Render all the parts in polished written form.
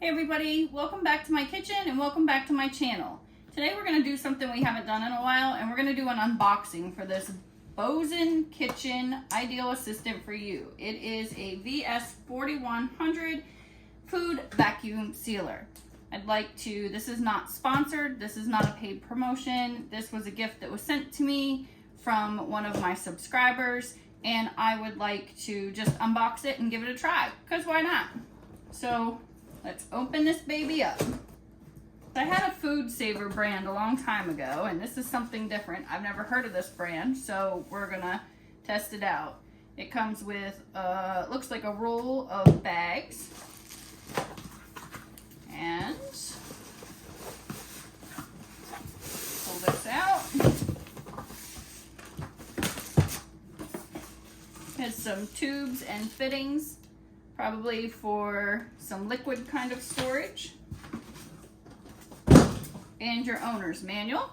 Hey everybody, welcome back to my kitchen and welcome back to my channel. Today we're going to do something we haven't done in a while, and we're going to do an unboxing for this Bosenkitchen Ideal Assistant for You. It is a VS4100 food vacuum sealer. This is not sponsored, this is not a paid promotion. This was a gift that was sent to me from one of my subscribers, and I would like to just unbox it and give it a try, because why not? So let's open this baby up. I had a Food Saver brand a long time ago, and this is something different. I've never heard of this brand, so we're gonna test it out. It comes with, looks like a roll of bags. And pull this out. Has some tubes and fittings, probably for some liquid kind of storage. And your owner's manual.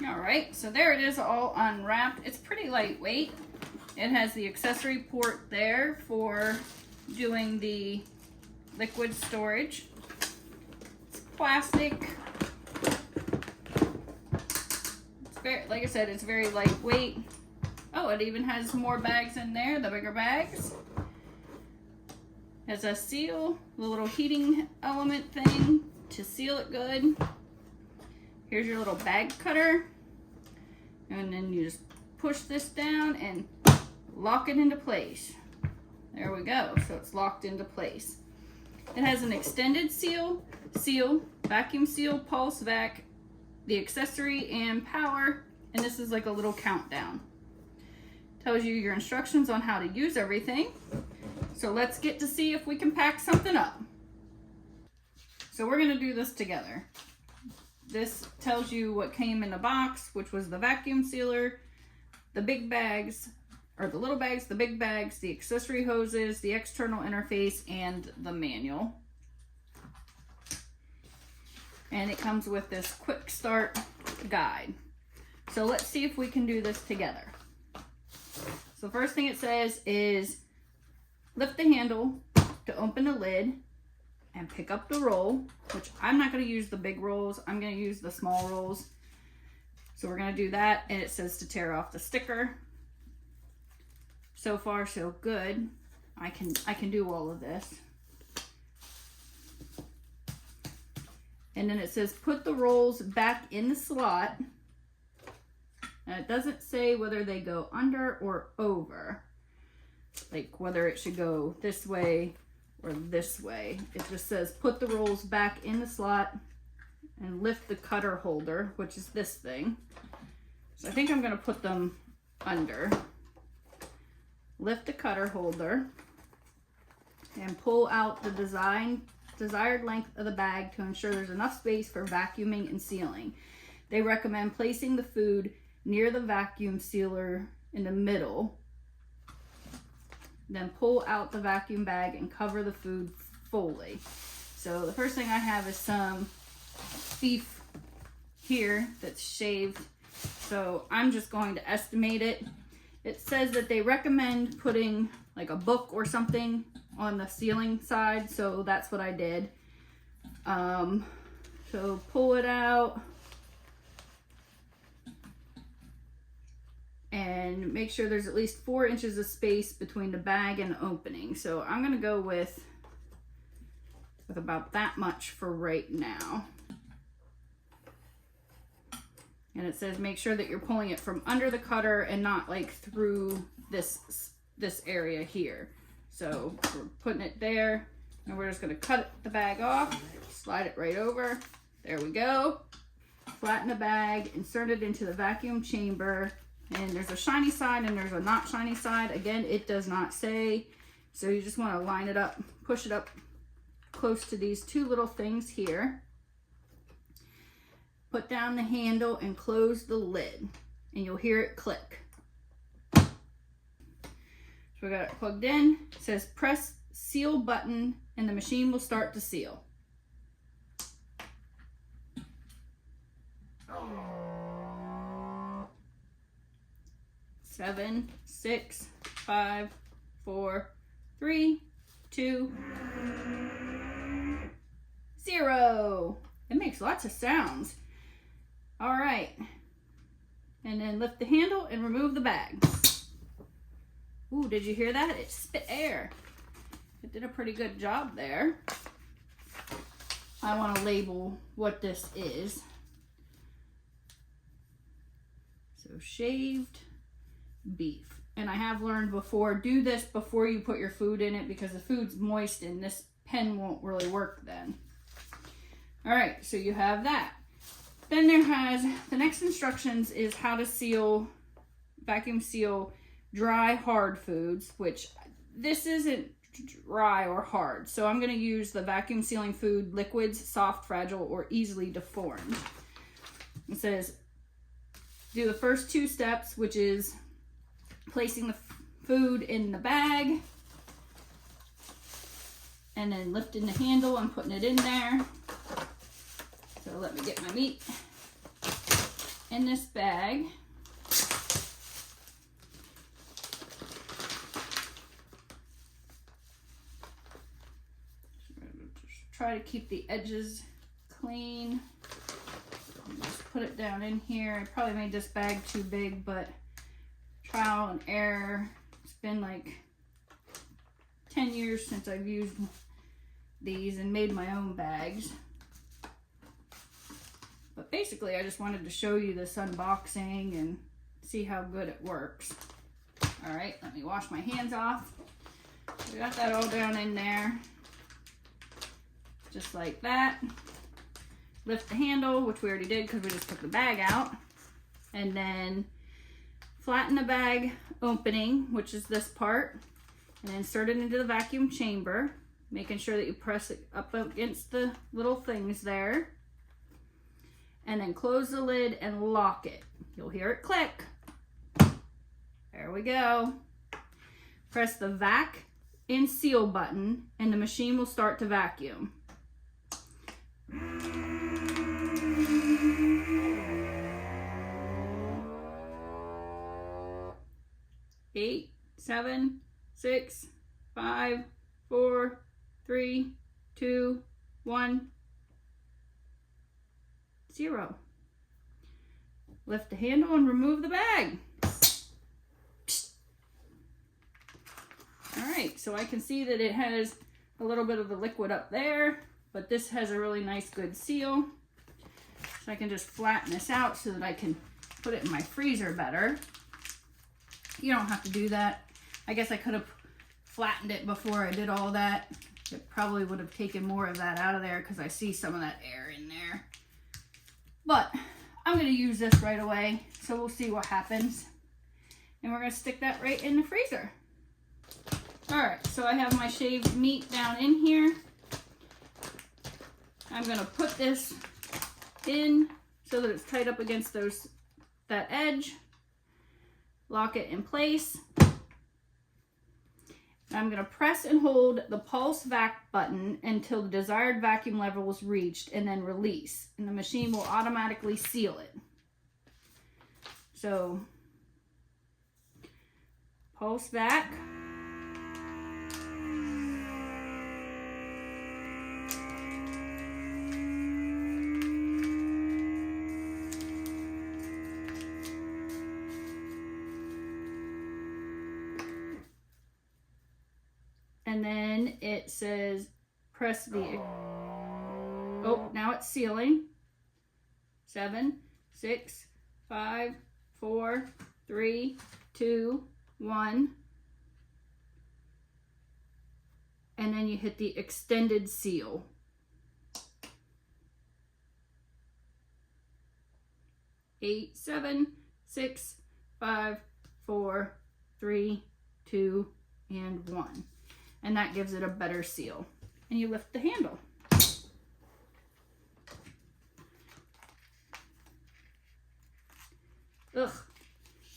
Alright, so there it is all unwrapped. It's pretty lightweight. It has the accessory port there for doing the liquid storage. It's plastic. Like I said, it's very lightweight. Oh, it even has more bags in there, the bigger bags. Has a seal, the little heating element thing to seal it good. Here's your little bag cutter. And then you just push this down and lock it into place. There we go, so it's locked into place. It has an extended seal, vacuum seal, pulse vac, the accessory and power, and this is like a little countdown. Tells you your instructions on how to use everything. So let's get to see if we can pack something up. So we're gonna do this together. This tells you what came in the box, which was the vacuum sealer, the big bags, or the little bags, the big bags, the accessory hoses, the external interface, and the manual. And it comes with this quick start guide. So let's see if we can do this together. So the first thing it says is lift the handle to open the lid and pick up the roll, which I'm not going to use the big rolls. I'm going to use the small rolls. So we're going to do that, and it says to tear off the sticker. So far, so good. I can do all of this. And then it says put the rolls back in the slot. And it doesn't say whether they go under or over, like whether it should go this way or this way. It just says put the rolls back in the slot and lift the cutter holder, which is this thing. So I think I'm going to put them under. Lift the cutter holder and pull out the desired length of the bag to ensure there's enough space for vacuuming and sealing. They recommend placing the food near the vacuum sealer in the middle. Then pull out the vacuum bag and cover the food fully. So the first thing I have is some beef here that's shaved. So I'm just going to estimate it. It says that they recommend putting like a book or something on the sealing side, so that's what I did. So pull it out and make sure there's at least 4 inches of space between the bag and the opening. So I'm gonna go with about that much for right now. And it says make sure that you're pulling it from under the cutter and not like through this area here. So we're putting it there, and we're just gonna cut the bag off, slide it right over. There we go. Flatten the bag, insert it into the vacuum chamber, and there's a shiny side and there's a not shiny side. Again, it does not say, so you just wanna line it up, push it up close to these two little things here. Put down the handle and close the lid, and you'll hear it click. So we got it plugged in. It says press seal button and the machine will start to seal. 7, 6, 5, 4, 3, 2, 0. It makes lots of sounds. All right. And then lift the handle and remove the bag. Ooh, did you hear that? It spit air. It did a pretty good job there. I want to label what this is. So shaved beef. And I have learned before, do this before you put your food in it because the food's moist and this pen won't really work then. All right, so you have that. Then there has, the next instructions is how to vacuum seal dry hard foods, which this isn't dry or hard. So I'm going to use the vacuum sealing food liquids, soft, fragile, or easily deformed. It says, do the first 2 steps, which is placing the food in the bag and then lifting the handle and putting it in there. So let me get my meat in this bag. Just try to keep the edges clean. Just put it down in here. I probably made this bag too big, but trial and error. It's been like 10 years since I've used these and made my own bags. But basically, I just wanted to show you this unboxing and see how good it works. All right, let me wash my hands off. We got that all down in there. Just like that. Lift the handle, which we already did because we just took the bag out. And then flatten the bag opening, which is this part, and insert it into the vacuum chamber, making sure that you press it up against the little things there. And then close the lid and lock it. You'll hear it click. There we go. Press the vac and seal button and the machine will start to vacuum. 8, 7, 6, 5, 4, 3, 2, 1, 0. Lift the handle and remove the bag. All right, so I can see that it has a little bit of the liquid up there, but this has a really nice good seal. So I can just flatten this out so that I can put it in my freezer better. You don't have to do that. I guess I could have flattened it before I did all that. It probably would have taken more of that out of there because I see some of that air in there. But I'm going to use this right away, so we'll see what happens. And we're going to stick that right in the freezer. All right, so I have my shaved meat down in here. I'm going to put this in so that it's tight up against that edge. Lock it in place. I'm going to press and hold the pulse vac button until the desired vacuum level is reached and then release. And the machine will automatically seal it. So, pulse vac. And then it says press the, oh, now it's sealing. 7, 6, 5, 4, 3, 2, 1. And then you hit the extended seal. 8, 7, 6, 5, 4, 3, 2, and 1. And that gives it a better seal. And you lift the handle. Ugh.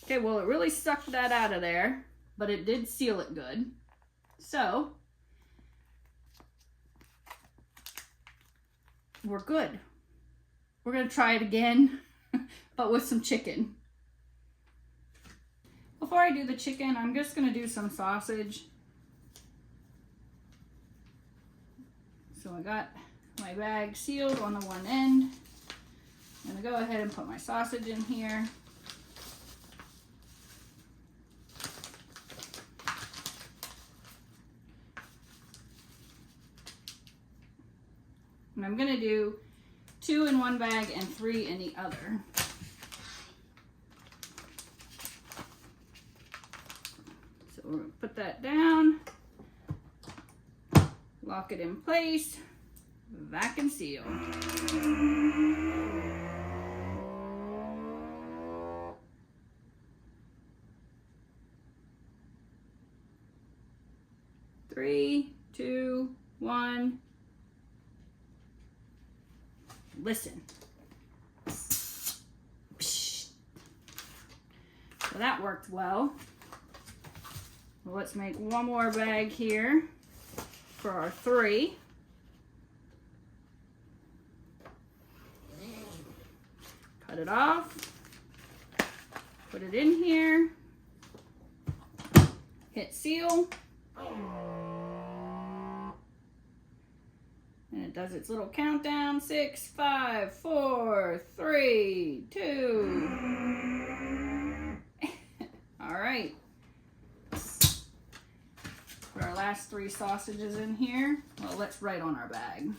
Okay, well, it really sucked that out of there, but it did seal it good. So, we're good. We're gonna try it again, but with some chicken. Before I do the chicken, I'm just gonna do some sausage. So I got my bag sealed on the one end. I'm gonna go ahead and put my sausage in here. And I'm gonna do 2 in one bag and 3 in the other. So we're gonna put that down, lock it in place, vacuum seal. Three, two, one. Listen. So that worked well. Well, let's make one more bag here for our 3. Cut it off. Put it in here. Hit seal. And it does its little countdown. 6, 5, 4, 3, 2. All right. Put our last 3 sausages in here. Well, let's write on our bag.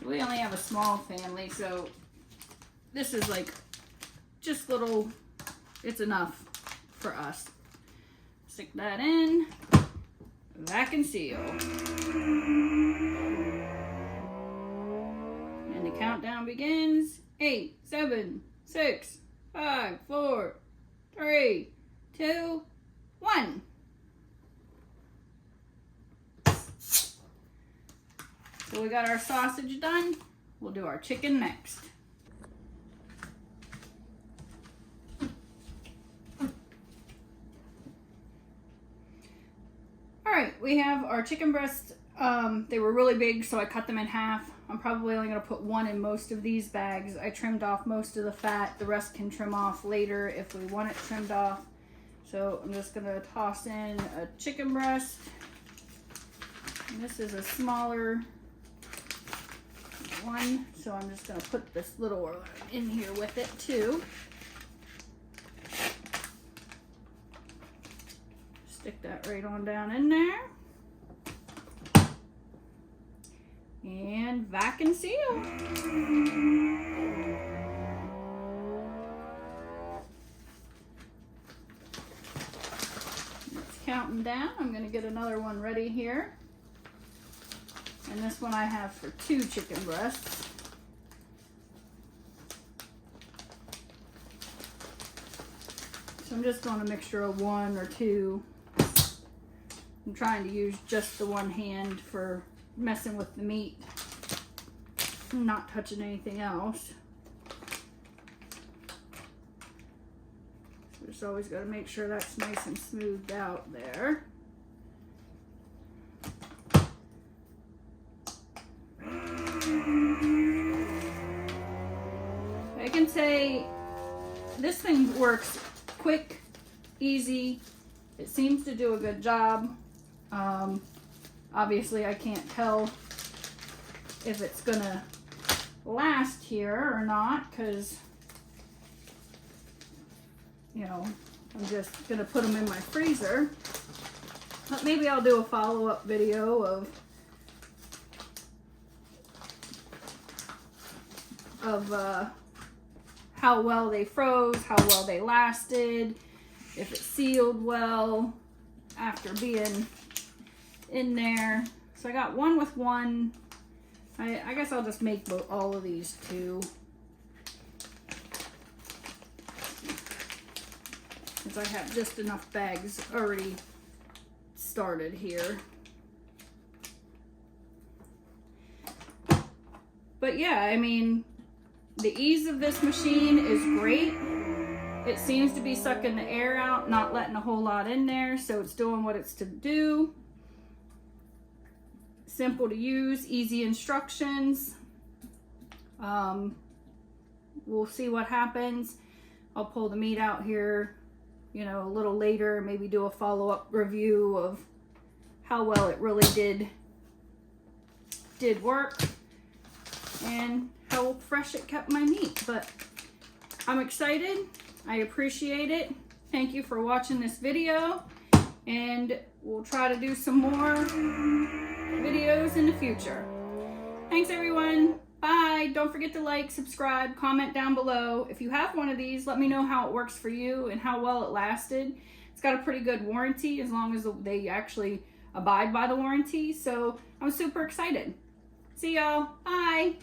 We only have a small family, so this is like just little, it's enough for us. Stick that in, vacuum seal. And the countdown begins. 8, 7, 6, 5, 4, 3, 2, 1. So we got our sausage done. We'll do our chicken next. All right, we have our chicken breasts. They were really big, so I cut them in half. I'm probably only gonna put 1 in most of these bags. I trimmed off most of the fat. The rest can trim off later if we want it trimmed off. So I'm just gonna toss in a chicken breast. And this is a smaller one, so I'm just going to put this little one in here with it too. Stick that right on down in there. And vacuum seal. It's counting down. I'm going to get another one ready here. And this one I have for 2 chicken breasts. So I'm just doing a mixture of 1 or 2. I'm trying to use just the one hand for messing with the meat. I'm not touching anything else. So just always got to make sure that's nice and smoothed out there. I can say this thing works quick, easy. It seems to do a good job. Obviously I can't tell if it's gonna last here or not, because you know, I'm just gonna put them in my freezer. But maybe I'll do a follow-up video of how well they froze, how well they lasted, if it sealed well after being in there. So I got 1 with 1. I guess I'll just make all of these 2. Since I have just enough bags already started here. But yeah, I mean, The ease of this machine is great. It seems to be sucking the air out, not letting a whole lot in there, so it's doing what it's to do. Simple to use, easy instructions. We'll see what happens. I'll pull the meat out here, you know, a little later, maybe do a follow-up review of how well it really did work and how fresh it kept my meat. But I'm excited. I appreciate it. Thank you for watching this video, and we'll try to do some more videos in the future. Thanks everyone. Bye. Don't forget to like, subscribe, comment down below. If you have one of these, let me know how it works for you and how well it lasted. It's got a pretty good warranty as long as they actually abide by the warranty. So I'm super excited. See y'all. Bye.